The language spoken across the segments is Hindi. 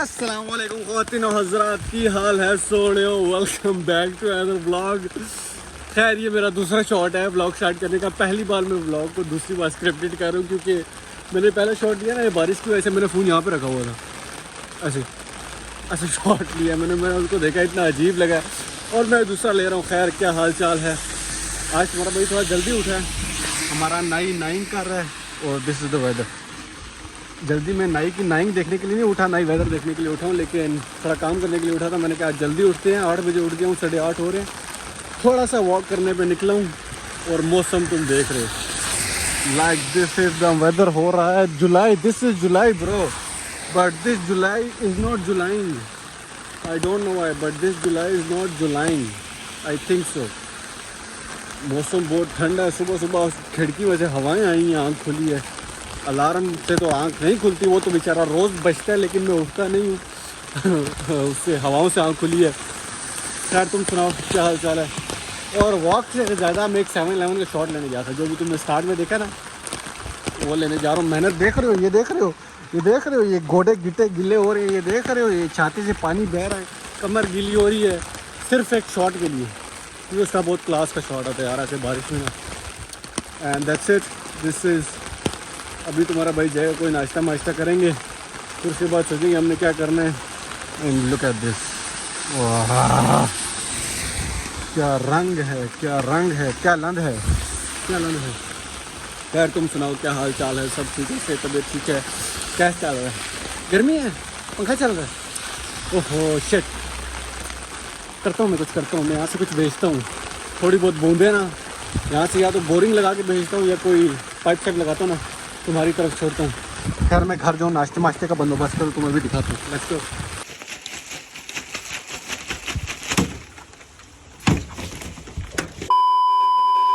अस्सलाम वालेकुम ख़वातीन और हज़रात, की हाल है सोने। Welcome back to other vlog. खैर ये मेरा दूसरा शॉट है व्लॉग स्टार्ट करने का। पहली बार मैं व्लॉग को दूसरी बार स्क्रिप्टेड कर रहा हूँ क्योंकि मैंने पहला शॉट लिया ना, ये बारिश की वजह से मैंने फ़ोन यहाँ पे रखा हुआ था। ऐसे ऐसे शॉट लिया मैंने उसको देखा, इतना अजीब लगा और मैं दूसरा ले रहा हूँ। खैर क्या हाल चाल है? आज तुम्हारा भाई थोड़ा जल्दी उठा है, हमारा नाइन कर रहा है और दिस इज़ द वेदर। जल्दी मैं नाई की नाइंग देखने के लिए नहीं उठा, नाई वेदर देखने के लिए उठा हूँ, लेकिन थोड़ा काम करने के लिए उठा था। मैंने कहा जल्दी उठते हैं, 8 बजे उठ गया हूँ, 8:30 हो रहे हैं। थोड़ा सा वॉक करने पे निकला हूँ और मौसम तुम देख रहे हो, like this is the weather हो रहा है। July, this is July bro, but this July is not Julying. I don't know why, but this July is not Julying, I think so. मौसम बहुत ठंडा है। सुबह सुबह खिड़की में से हवाएँ आई हैं, आँख खुली है। अलार्म से तो आंख नहीं खुलती, वो तो बेचारा रोज़ बजता है, लेकिन मैं उठता नहीं हूँ उससे, हवाओं से आंख खुली है। खैर तुम सुनाओ क्या हाल चाल है? और वॉक से ज़्यादा मैं एक 7-11 का शॉट लेने गया था, जो भी तुमने स्टार्ट में देखा ना, वो लेने जा रहा हूँ। मेहनत देख रहे हो, ये देख रहे हो, ये देख रहे हो, ये गोडे गिटे गिले हो रहे हैं, ये देख रहे हो, ये छाती से पानी बह रहा है, कमर गीली हो रही है, सिर्फ एक शॉट के लिए। क्योंकि उसका बहुत क्लास का शॉट आता है यार ऐसे बारिश में ना। And that's it, this is. अभी तुम्हारा भाई जाएगा, कोई नाश्ता वाश्ता करेंगे, फिर उसके बाद सोचेंगे हमने क्या करना है। एंड लुक एट दिस, वाह क्या रंग है, क्या रंग है, क्या लंद है, क्या लंद है। यार तुम सुनाओ क्या हाल चाल है? सब ठीक है? तबीयत ठीक है? कैसा चल रहा है? गर्मी है, पंखा चल रहा है? ओहो शिट। करता हूँ मैं कुछ, करता हूँ मैं यहाँ से कुछ भेजता हूँ, थोड़ी बहुत बूंदे ना यहाँ से, या तो बोरिंग लगा के भेजता हूँ या कोई पाइप शाइप लगाता हूँ ना, तुम्हारी तरफ छोड़ता हूँ। खैर मैं घर जाऊँ, नाश्ते वाश्ते का बंदोबस्त करूँ, तुम्हें भी दिखाता हूँ। Let's go.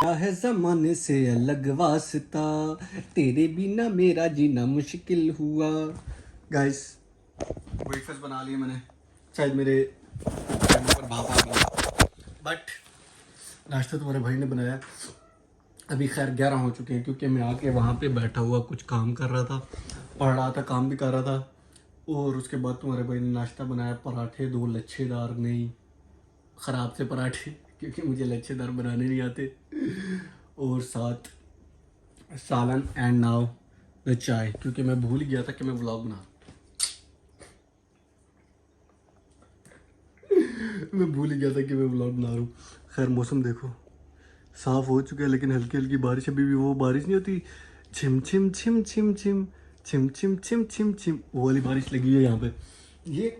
क्या है ज़माने से अलग वास्ता, तेरे बिना मेरा जीना मुश्किल हुआ। गाइस ब्रेकफास्ट बना लिया मैंने, शायद मेरे पर भाप आ गया, बट नाश्ता तुम्हारे भाई ने बनाया। अभी खैर 11 हो चुके हैं क्योंकि मैं आके वहाँ पे बैठा हुआ कुछ काम कर रहा था, पढ़ रहा था, काम भी कर रहा था। और उसके बाद तुम्हारे भाई ने नाश्ता बनाया, पराठे 2 लच्छेदार, नहीं ख़राब से पराठे क्योंकि मुझे लच्छेदार बनाने नहीं आते, और साथ सालन एंड नाउ द चाय, क्योंकि मैं भूल गया था कि मैं व्लॉग बना मैं भूल ही गया था कि मैं व्लॉग बना रहा हूँ। खैर मौसम देखो साफ़ हो चुका है, लेकिन हल्की हल्की बारिश, अभी भी वो बारिश नहीं होती, छिम छिम छिम छिम छिम छिम छिम छिम छिम छिम, वो वाली बारिश लगी है यहाँ पे। ये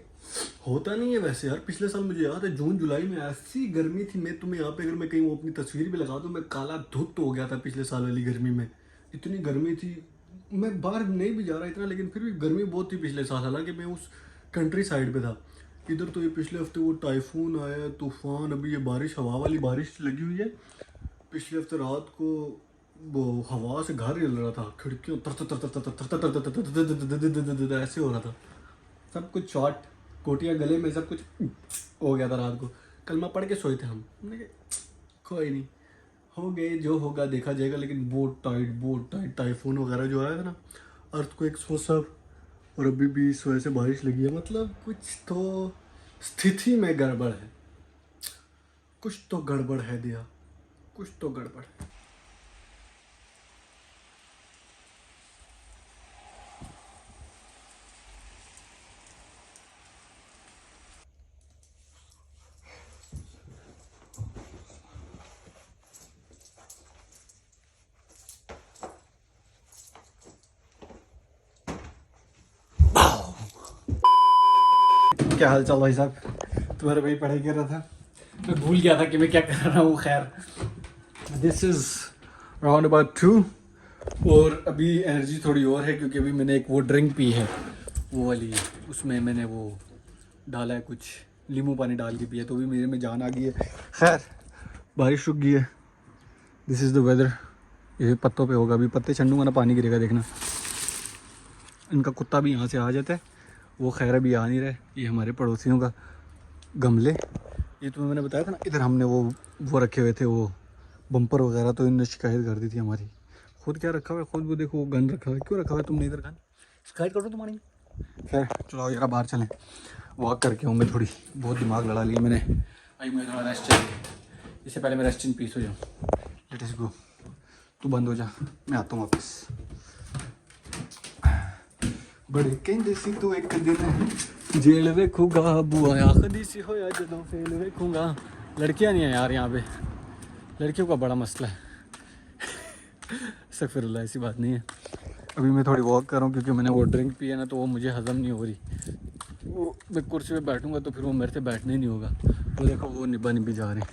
होता नहीं है वैसे यार। पिछले साल मुझे याद है जून जुलाई में ऐसी गर्मी थी, मैं तुम्हें यहाँ पे अगर मैं कहीं वो अपनी तस्वीर भी लगा दूँ, मैं काला धुत हो गया था पिछले साल वाली गर्मी में। इतनी गर्मी थी, मैं बाहर नहीं भी जा रहा इतना, लेकिन फिर भी गर्मी बहुत थी पिछले साल। हालांकि मैं उस कंट्री साइड पे था, इधर तो ये पिछले हफ्ते वो टाइफून आया, तूफान, अभी ये बारिश, हवा वाली बारिश लगी हुई है। पिछले हफ्ते रात को वो हवा से घर हिल रहा था, खिड़कियों ऐसे हो रहा था, सब कुछ शॉर्ट, कोटियाँ गले में, सब कुछ हो गया था रात को। कलमा पढ़ के सोए थे हम, कोई नहीं, हो गए, जो होगा देखा जाएगा। लेकिन बहुत टाइट टाइफून वगैरह जो आया था ना, अर्थक्वेक वो सब, और अभी भी इस वजह से बारिश लगी है। मतलब कुछ तो स्थिति में गड़बड़ है, कुछ तो गड़बड़ है दिया, कुछ तो गड़बड़ है। क्या हाल चाल भाई साहब? तुम्हारे भाई पढ़ाई कर रहा था, मैं भूल गया था कि मैं क्या कर रहा हूँ। खैर दिस इज़ राउंड अबाउट 2, और अभी एनर्जी थोड़ी और है क्योंकि अभी मैंने एक वो ड्रिंक पी है, वो वाली, उसमें मैंने वो डाला है कुछ, नींबू पानी डाल के पिया, तो भी मेरे में जान आ गई है। खैर बारिश रुक गई है, दिस इज़ द वेदर। ये पत्तों पे होगा, अभी पत्ते छंडूंगा ना, पानी गिरेगा देखना। इनका कुत्ता भी यहाँ से आ जाता है, वो खैर अभी आ नहीं रहा है। ये हमारे पड़ोसियों का गमले, ये तुम्हें मैंने बताया था ना, इधर हमने वो रखे हुए थे, वो बम्पर वगैरह, तो इनने शिकायत कर दी थी हमारी। खुद क्या रखा हुआ है, खुद वो देखो, वो गन रखा हुआ है। क्यों रखा हुआ है तुमने इधर गन? शिकायत करो तुम्हारी, खैर चलो यार बाहर चलें, वॉक करके हूँ मैं, थोड़ी बहुत दिमाग लड़ा लिया मैंने। भाई मुझे थोड़ा रेस्ट चाहिए, इससे पहले मैं रेस्ट इन पीस हो जाऊँ। लेट अस गो, तू बंद हो जा, मैं आता हूँ वापस। बड़े कहते सी तू एक दिन जेल वेखूगा, बुआ आखदी सी होया जदों फेल वेखूगा। लड़कियाँ नहीं है यार यहाँ पे, लड़कियों का बड़ा मसला है। सफ़िरुल्लाह, ऐसी बात नहीं है। अभी मैं थोड़ी वॉक कर रहा हूँ क्योंकि मैंने वो ड्रिंक पी है ना, तो वो मुझे हज़म नहीं हो रही। वो मैं कुर्सी पे बैठूंगा तो फिर वो मेरे से बैठने ही नहीं होगा। वो देखो वो निब्बा निब्बी जा रहे हैं।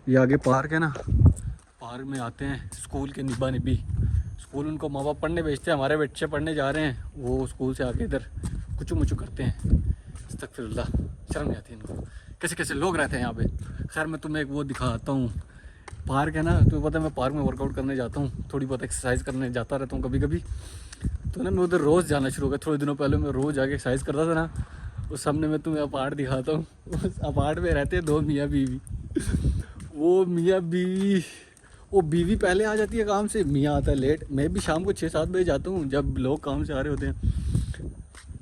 ये आगे पार्क है ना, पार्क में आते हैं स्कूल के निब्बा निब्बी। स्कूल उनको माँ बाप पढ़ने भेजते हैं, हमारे बच्चे पढ़ने जा रहे हैं, वो स्कूल से आके इधर कुचू मुचू करते हैं। अस्तगफिरुल्लाह, शर्म नहीं आती इनको। कैसे कैसे लोग रहते हैं यहाँ पे। खैर मैं तुम्हें एक वो दिखाता हूँ, पार्क है ना, तो पता है मैं पार्क में वर्कआउट करने जाता हूँ, थोड़ी बहुत एक्सरसाइज करने जाता रहता हूँ कभी कभी। तो ना मैं उधर रोज़ जाना शुरू हो गया। थोड़े दिनों पहले मैं रोज़ जाके एक्सरसाइज करता था ना, उस सामने मैं तुम्हें अपार्ट दिखाता हूँ। उस अपार्ट में रहते हैं 2 मियाँ बीवी। वो मियाँ बीवी, वो बीवी पहले आ जाती है काम से, मियाँ आता है लेट। मैं भी शाम को 6-7 बजे जाता हूँ जब लोग काम से आ रहे होते हैं।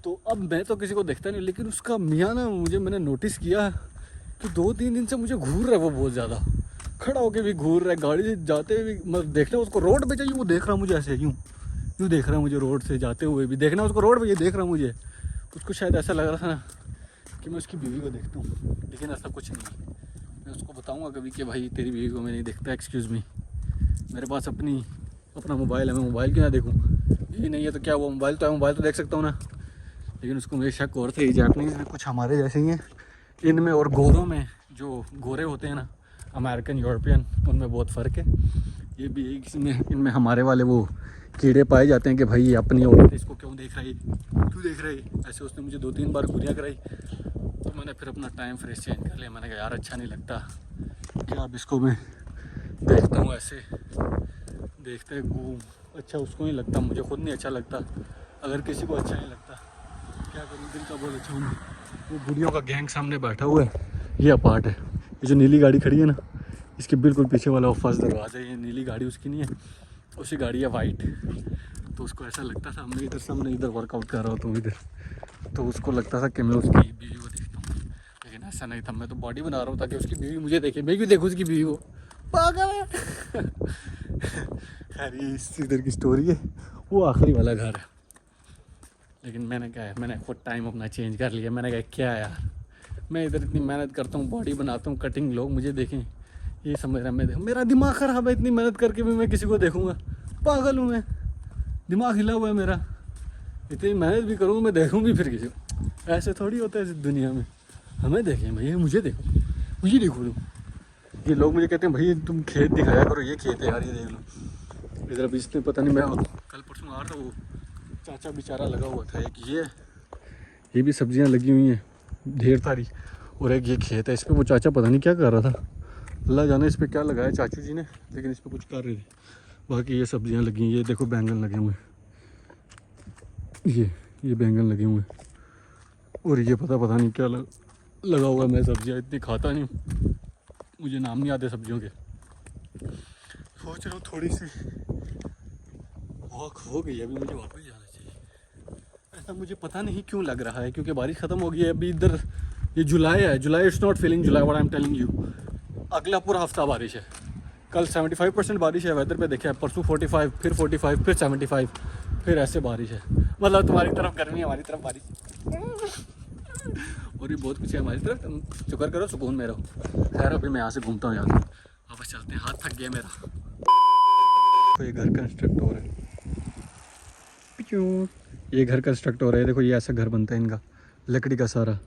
तो अब मैं तो किसी को देखता नहीं, लेकिन उसका मियाँ ना, मैंने नोटिस किया कि 2-3 दिन से मुझे घूर रहा है वो बहुत ज़्यादा। खड़ा होके भी घूर रहा है, गाड़ी से जाते हुए भी मैं देखना उसको रोड पे चाहिए, वो देख रहा मुझे ऐसे यूँ देख रहा है मुझे, रोड से जाते हुए भी देखना उसको रोड पे, ये देख रहा मुझे। उसको शायद ऐसा लग रहा था ना कि मैं उसकी बीवी को देखता हूँ, लेकिन ऐसा कुछ नहीं। मैं उसको बताऊँगा कभी कि भाई तेरी बीवी को मैं नहीं देखता, एक्सक्यूज़ मी, मेरे पास अपना मोबाइल है, मैं मोबाइल क्यों ना देखूँ। बीवी नहीं है तो क्या, वो मोबाइल तो है, मोबाइल तो देख सकता हूँ ना। लेकिन उसको मुझे शक और था, ये जापनीज़ में कुछ हमारे जैसे ही हैं इनमें और गोरों में। जो गोरे होते हैं ना, अमेरिकन यूरोपियन, उनमें बहुत फ़र्क है। ये भी एक इनमें हमारे वाले वो कीड़े पाए जाते हैं कि भाई ये अपनी औरत है, इसको क्यों देख रही, क्यों देख रही। ऐसे उसने मुझे 2-3 बार घुरियाँ कराई, तो मैंने फिर अपना टाइम फ्रेश चेंज कर लिया। मैंने कहा यार अच्छा नहीं लगता कि अब इसको मैं देखता हूँ ऐसे, देखते घूम, अच्छा उसको नहीं लगता, मुझे खुद नहीं अच्छा लगता। अगर किसी को अच्छा नहीं लगता क्या करूँ, दिल का बहुत अच्छा हूँ। वो बुढ़ियों का गैंग सामने बैठा हुआ है, ये अपार्ट है। ये जो नीली गाड़ी खड़ी है ना, इसके बिल्कुल पीछे वाला वो फर्स्ट दरवाज़ा है। ये नीली गाड़ी उसकी नहीं है, उसकी गाड़ी है वाइट। तो उसको ऐसा लगता था, मैं इधर वर्कआउट कर रहा हूँ इधर, तो उसको लगता था कि मैं उसकी बीवी को देखता हूँ, लेकिन ऐसा नहीं था। मैं तो बॉडी बना रहा हूँ ताकि उसकी बीवी मुझे देखे, मैं भी देखूँ उसकी बीवी को। पागल है। खैर ये इधर की स्टोरी है, वो आखिरी वाला घर है। लेकिन मैंने खुद टाइम अपना चेंज कर लिया। मैंने कहा क्या यार, मैं इधर इतनी मेहनत करता हूँ, बॉडी बनाता हूँ, कटिंग, लोग मुझे देखें, ये समझ रहा मैं मेरा दिमाग ख़राब है, इतनी मेहनत करके भी मैं किसी को देखूँगा, पागल हूँ मैं, दिमाग हिला हुआ है मेरा। इतनी मेहनत भी करूँ मैं देखूँ भी फिर किसी को, ऐसे थोड़ी होता है इस दुनिया में। हमें देखें भाई, मुझे देखो, मुझे देखो तुम। ये लोग मुझे कहते हैं भाई तुम खेत दिखाया करो, ये खेत है यार, ये देख लो इधर। अभी इसमें पता नहीं, मैं कल परसों आ रहा था, वो चाचा बेचारा लगा हुआ था। एक ये भी सब्जियां लगी हुई हैं ढेर सारी, और एक ये खेत है, इस पर वो चाचा पता नहीं क्या कर रहा था, अल्लाह जाने इस पर क्या लगाया चाचू जी ने, लेकिन इस पर कुछ कर रहे थे। बाकी ये सब्जियां लगी, ये देखो बैंगन लगे हुए, ये बैंगन लगे हुए, और ये पता नहीं क्या लगा हुआ है। मैं सब्जियां इतनी खाता नहीं, मुझे नाम नहीं आते सब्जियों के। सोच रहा हूँ थोड़ी सी वॉक हो गई, अभी मुझे वापस जाना चाहिए। ऐसा मुझे पता नहीं क्यों लग रहा है, क्योंकि बारिश ख़त्म हो गई है अभी इधर। ये जुलाई है, July it's not feeling July, what I am telling you. अगला पूरा हफ्ता बारिश है। कल 75% बारिश है वेदर पे देखा है, परसों 45, फिर 45, फिर 75, फिर ऐसे बारिश है। मतलब तुम्हारी तरफ गर्मी है, हमारी तरफ बारिश। और भी बहुत कुछ है हमारी तरफ, शुक्र करो सुकून में रहो। खैर अभी मैं यहाँ से घूमता हूँ यार, वापस चलते हैं, हाथ थक गया मेरा। तो ये घर कंस्ट्रक्ट हो रहा है, ये घर कंस्ट्रक्ट हो रहा है। देखो ये ऐसा घर बनता है इनका, लकड़ी का सारा,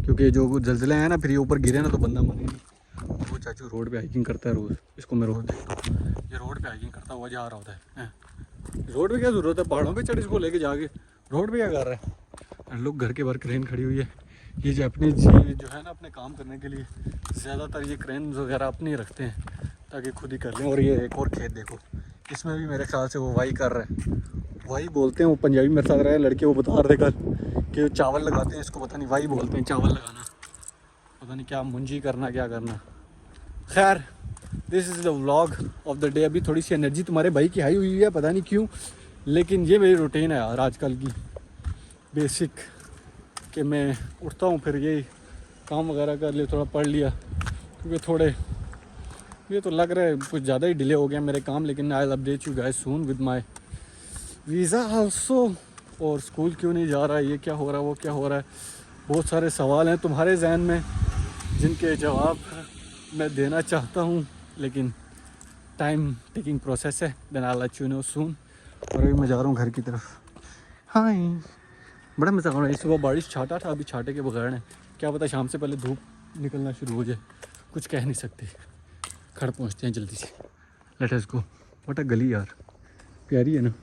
क्योंकि जो जलजले हैं ना, फिर ये ऊपर गिरे ना तो बंदा मरेगा। वो चाचू रोड पे हाइकिंग करता है रोज़, इसको मैं रोज़ देखता हूँ, ये रोड पे हाइकिंग करता हुआ जा रहा होता है। रोड पे क्या ज़रूरत है, पहाड़ों पे चढ़ इसको लेके जाके, रोड पे क्या कर रहा है। लोग घर के बाहर क्रेन खड़ी हुई है। ये जापानीज़ जो है ना, अपने काम करने के लिए ज़्यादातर ये क्रेन वगैरह अपने रखते हैं ताकि खुद ही कर लें। और ये एक और खेत देखो, इसमें भी मेरे ख्याल से वो वाही कर रहे हैं, वाही बोलते हैं वो पंजाबी मेरे साथ रहे लड़के, वो बता रहे कल कि चावल लगाते हैं इसको, पता नहीं वाही बोलते हैं, चावल लगाना, पता नहीं क्या मुंजी करना, क्या करना। खैर this is the vlog of the day. अभी थोड़ी सी एनर्जी तुम्हारे भाई की हाई हुई है, पता नहीं क्यों, लेकिन ये मेरी रूटीन है यार आजकल की बेसिक। कि मैं उठता हूँ फिर यही काम वगैरह कर लिया, थोड़ा पढ़ लिया, क्योंकि थोड़े ये तो लग रहा है कुछ ज़्यादा ही डिले हो गया मेरे काम। लेकिन I will update you guys soon with my visa also. और स्कूल क्यों नहीं जा रहा है, ये क्या हो रहा है, वो क्या हो रहा है, बहुत सारे सवाल हैं तुम्हारे जहन में जिनके जवाब मैं देना चाहता हूँ, लेकिन टाइम टेकिंग प्रोसेस है। Then I let you know soon. और अभी मैं जा रहा हूँ घर की तरफ। हाय, बड़ा मज़ा आ रहा है। सुबह बारिश छाटा था, अभी छाटे के बगैर है, क्या पता शाम से पहले धूप निकलना शुरू हो जाए, कुछ कह नहीं सकते। घर पहुँचते हैं जल्दी से, let us go. What a गली यार, प्यारी है ना।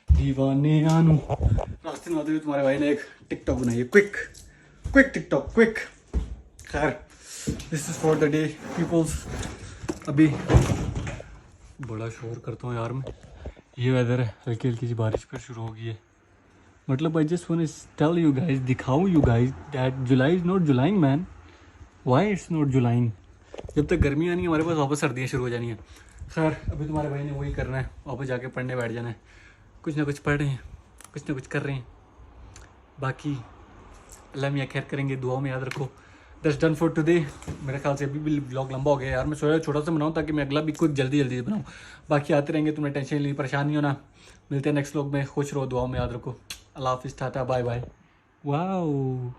दीवाने आनू रास्ते में आते हुए तुम्हारे भाई ने एक टिकटॉक बनाई है, क्विक क्विक टिकटॉक क्विक। खैर this is for the day peoples. अभी बड़ा शोर करता हूँ यार मैं, ये वेदर है, हल्की हल्की सी बारिश फिर शुरू हो गई है। मतलब I just want to tell you guys, दिखाऊं you guys that July is not Julying man. Why it's not Julying? जब तक गर्मी आनी है हमारे पास वापस सर्दियाँ शुरू हो जानी है। खैर अभी तुम्हारे भाई ने वही करना है, वापस जाके पढ़ने बैठ जाना है। कुछ ना कुछ पढ़ रहे हैं, कुछ ना कुछ कर रहे हैं। बाकी अल्लाह मियाँ खैर करेंगे, दुआओं में याद रखो। That's done for today. मेरे ख्याल से अभी भी ब्लॉग लंबा हो गया यार, मैं सोचा छोटा सा बनाऊँ ताकि मैं अगला भी कुछ जल्दी जल्दी से बनाऊँ। बाकी आते रहेंगे, तुम्हें टेंशन नहीं, परेशान नहीं होना। मिलते हैं नेक्स्ट व्लॉग में, खुश रहो, दुआओं में याद रखो। अल्लाह हाफिज़, टाटा बाय बाय। वाओ।